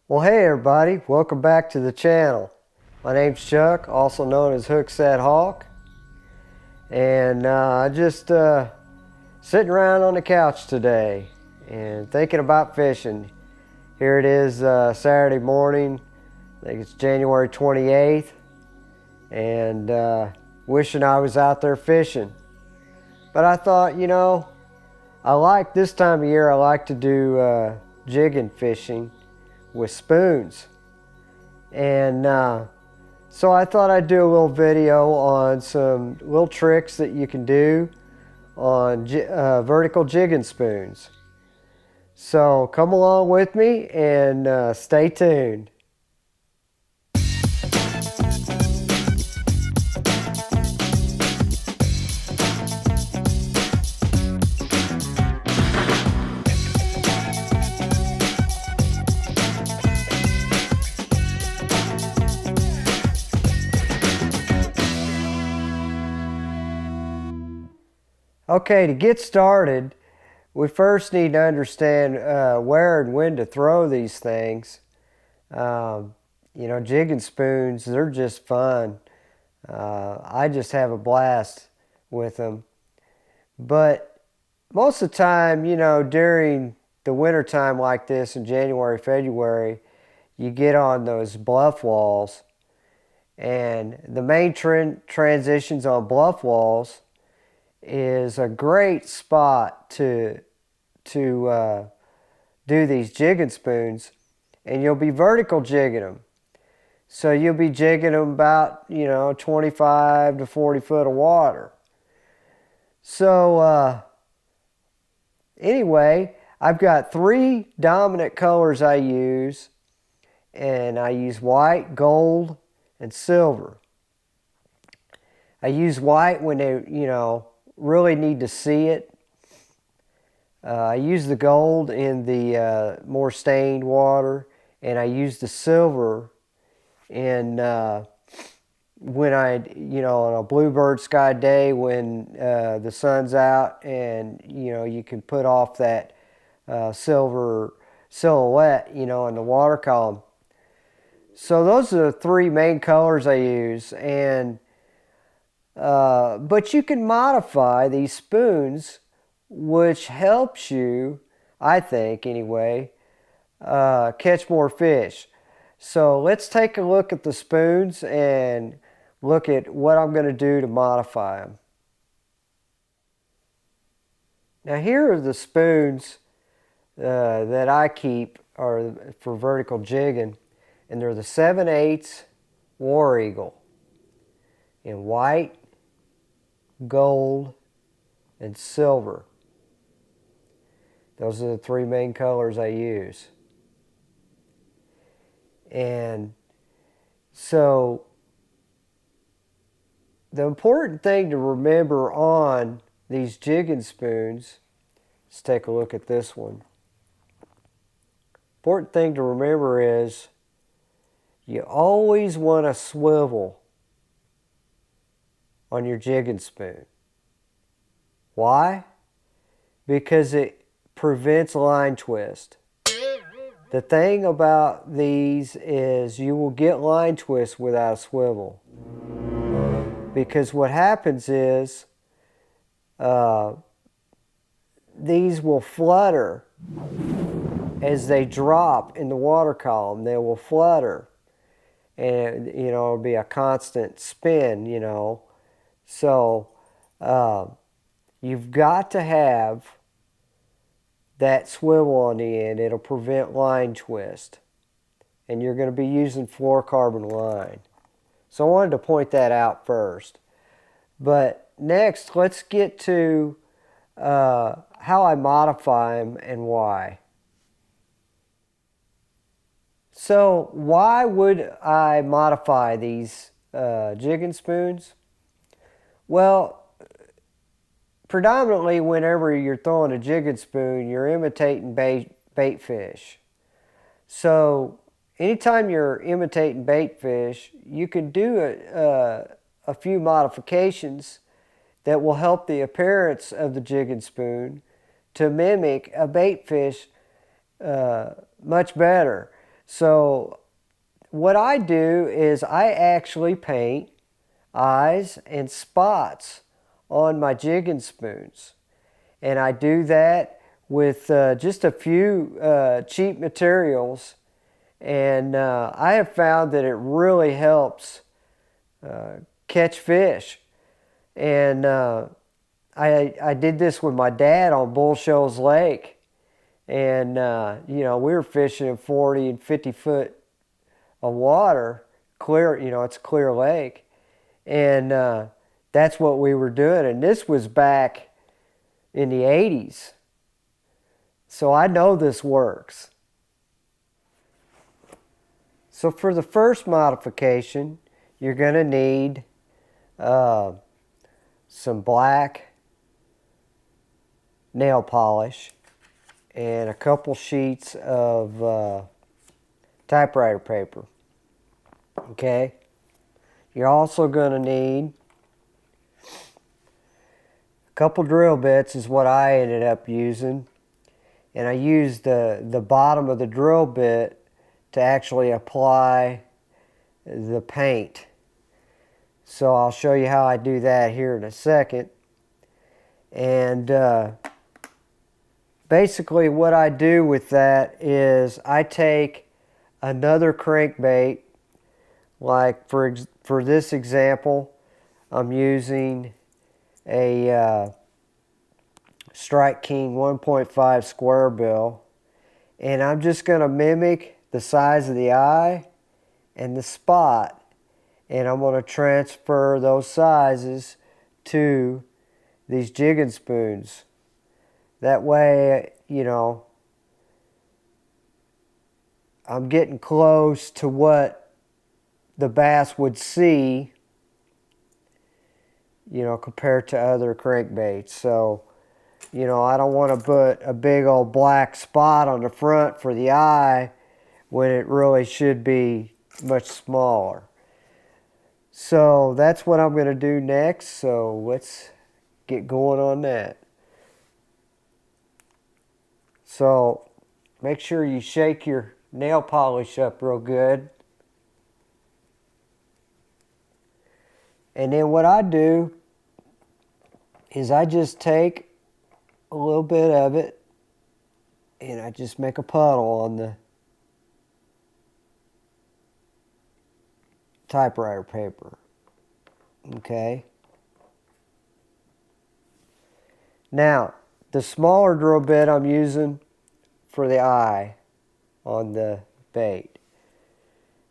Well, hey everybody, welcome back to the channel. My name's Chuck, also known as Hookset Hawk, and I just sitting around on the couch today and thinking about fishing. Here it is Saturday morning, I think it's January 28th, and wishing I was out there fishing. But I thought, I like this time of year, I like to do jigging fishing with spoons. And so I thought I'd do a little video on some little tricks that you can do on vertical jigging spoons. So come along with me and stay tuned. Okay, to get started, we first need to understand where and when to throw these things. Jigging spoons, they're just fun. I just have a blast with them. But most of the time, during the winter time like this in January, February, you get on those bluff walls. And the main transitions on bluff walls is a great spot to do these jigging spoons, and you'll be vertical jigging them. So you'll be jigging them about 25 to 40 foot of water. So anyway, I've got three dominant colors I use, and I use white, gold, and silver. I use white when they really need to see it. I use the gold in the more stained water, and I use the silver in when on a bluebird sky day when the sun's out and you can put off that silver silhouette in the water column. So those are the three main colors I use, and but you can modify these spoons, which helps you, I think anyway, catch more fish. So let's take a look at the spoons and look at what I'm going to do to modify them. Now here are the spoons that I keep for vertical jigging, and they're the 7/8 War Eagle in white, gold, and silver. Those are the three main colors I use. And so the important thing to remember on these jigging spoons, let's take a look at this one. Important thing to remember is you always want to swivel on your jigging spoon. Why? Because it prevents line twist. The thing about these is you will get line twist without a swivel. Because what happens is these will flutter as they drop in the water column. They will flutter, and it'll be a constant spin. So you've got to have that swivel on the end. It'll prevent line twist, and you're going to be using fluorocarbon line. So I wanted to point that out first. But next, let's get to how I modify them and why. So why would I modify these jigging spoons? Well, predominantly whenever you're throwing a jigging spoon, you're imitating bait fish. So anytime you're imitating bait fish, you can do a few modifications that will help the appearance of the jigging spoon to mimic a bait fish much better. So what I do is I actually paint eyes and spots on my jigging spoons. And I do that with just a few cheap materials. And I have found that it really helps catch fish. And I did this with my dad on Bull Shoals Lake. And, you know, we were fishing in 40 and 50 foot of water, clear, you know, it's a clear lake. And that's what we were doing. And this was back in the 80s. So I know this works. So for the first modification, you're going to need some black nail polish and a couple sheets of typewriter paper. Okay? You're also going to need a couple drill bits is what I ended up using. And I used the bottom of the drill bit to actually apply the paint. So I'll show you how I do that here in a second. And basically what I do with that is I take another crankbait, like for this example, I'm using a Strike King 1.5 square bill, and I'm just going to mimic the size of the eye and the spot, and I'm going to transfer those sizes to these jigging spoons. That way, you know, I'm getting close to what the bass would see, you know, compared to other crankbaits. So, you know, I don't want to put a big old black spot on the front for the eye when it really should be much smaller. So that's what I'm going to do next. So let's get going on that. So make sure you shake your nail polish up real good. And then what I do is I just take a little bit of it and I just make a puddle on the typewriter paper. Okay. Now, the smaller drill bit I'm using for the eye on the bait,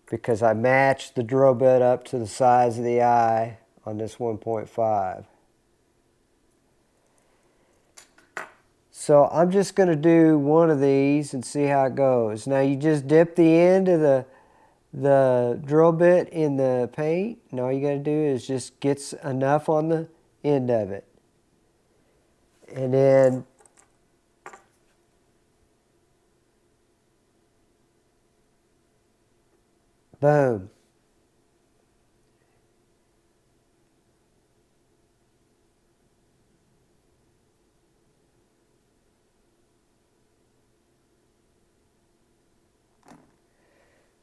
because I matched the drill bit up to the size of the eye on this 1.5. So I'm just going to do one of these and see how it goes. Now you just dip the end of the drill bit in the paint, and all you got to do is just get enough on the end of it. And then boom.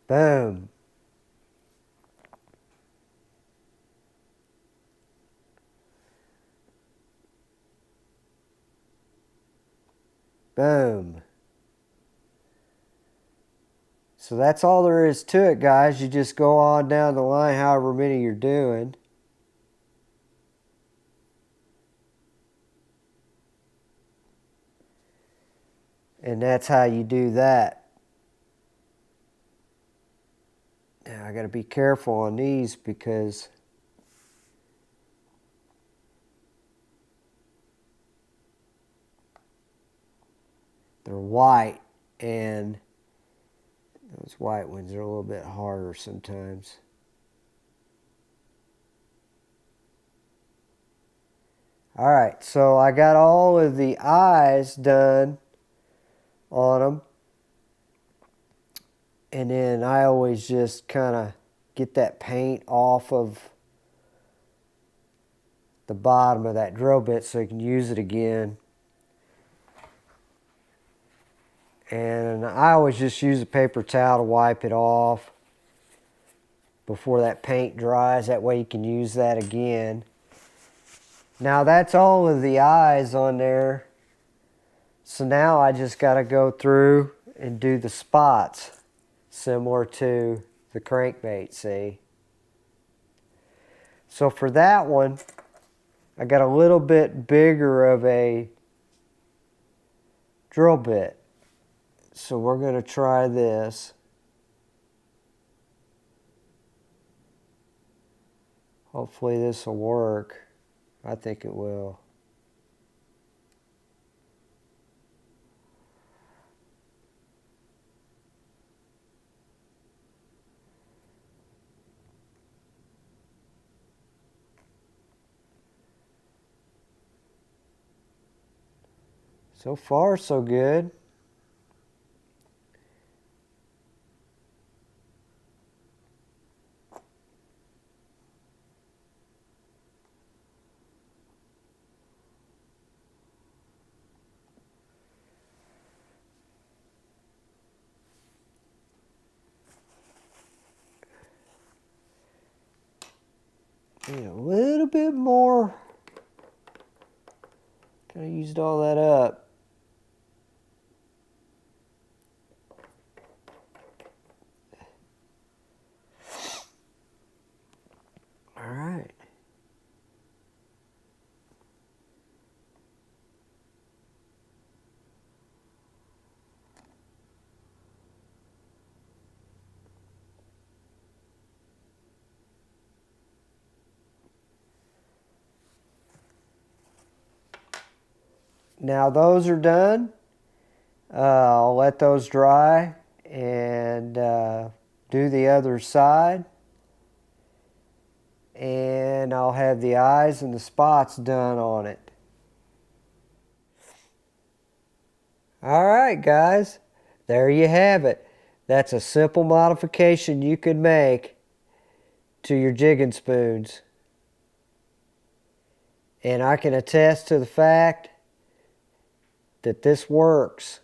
Boom. Boom. So that's all there is to it, guys. You just go on down the line however many you're doing. And that's how you do that. Now I got to be careful on these because they're white, and those white ones are a little bit harder sometimes. Alright, so I got all of the eyes done on them. And then I always just kind of get that paint off of the bottom of that drill bit so you can use it again. And I always just use a paper towel to wipe it off before that paint dries. That way you can use that again. Now that's all of the eyes on there. So now I just got to go through and do the spots similar to the crankbait, see? So for that one, I got a little bit bigger of a drill bit. So we're going to try this. Hopefully this will work. I think it will. So far, so good. Need a little bit more. Kind of used all that up. All right. Now those are done. I'll let those dry and do the other side. And I'll have the eyes and the spots done on it. Alright guys, there you have it. That's a simple modification you could make to your jigging spoons. And I can attest to the fact that this works.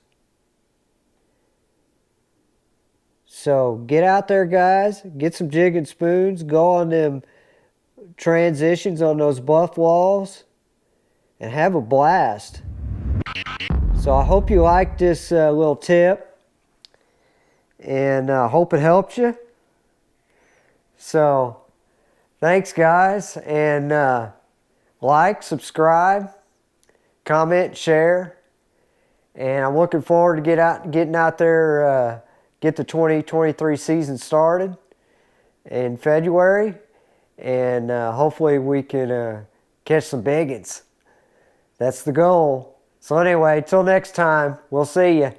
So get out there guys, get some jigging spoons, go on them transitions on those bluff walls and have a blast. So I hope you liked this little tip and hope it helped you. So thanks guys, and like, subscribe, comment, share. And I'm looking forward to getting out there, get the 2023 season started in February. And hopefully we can catch some biggins. That's the goal. So anyway, till next time, we'll see you.